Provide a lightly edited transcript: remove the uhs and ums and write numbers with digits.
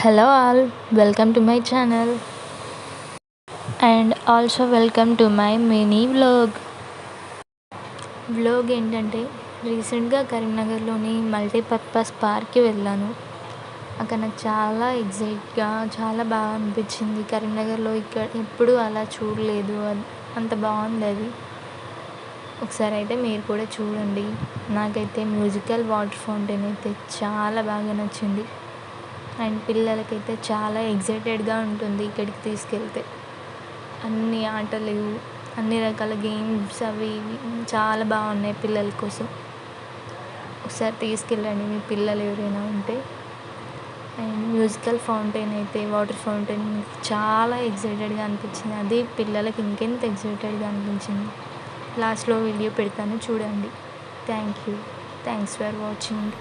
Hello all, welcome to my channel and also welcome to my mini vlog. ఏంటంటే రీసెంట్గా కరీంనగర్లోని multipurpose పార్క్కి వెళ్ళాను. అక్కడ నాకు చాలా ఎగ్జైట్గా చాలా బాగా అనిపించింది. కరీంనగర్లో ఇక్కడ ఎప్పుడూ అలా చూడలేదు, అంత బాగుంది అది. ఒకసారి అయితే మీరు కూడా చూడండి. నాకైతే మ్యూజికల్ వాటర్ ఫౌంటైన్ అయితే చాలా బాగా నచ్చింది అండ్ పిల్లలకైతే చాలా ఎగ్జైటెడ్గా ఉంటుంది ఇక్కడికి తీసుకెళ్తే. అన్ని ఆటలు, అన్ని రకాల గేమ్స్ అవి ఇవి చాలా బాగున్నాయి పిల్లల కోసం. ఒకసారి తీసుకెళ్ళండి మీ పిల్లలు ఎవరైనా ఉంటే. అండ్ మ్యూజికల్ ఫౌంటైన్ అయితే వాటర్ ఫౌంటైన్ చాలా ఎగ్జైటెడ్గా అనిపించింది. అది పిల్లలకి ఇంకెంత ఎగ్జైటెడ్గా అనిపించింది. లాస్ట్లో వీడియో పెడతాను చూడండి. Thanks for watching.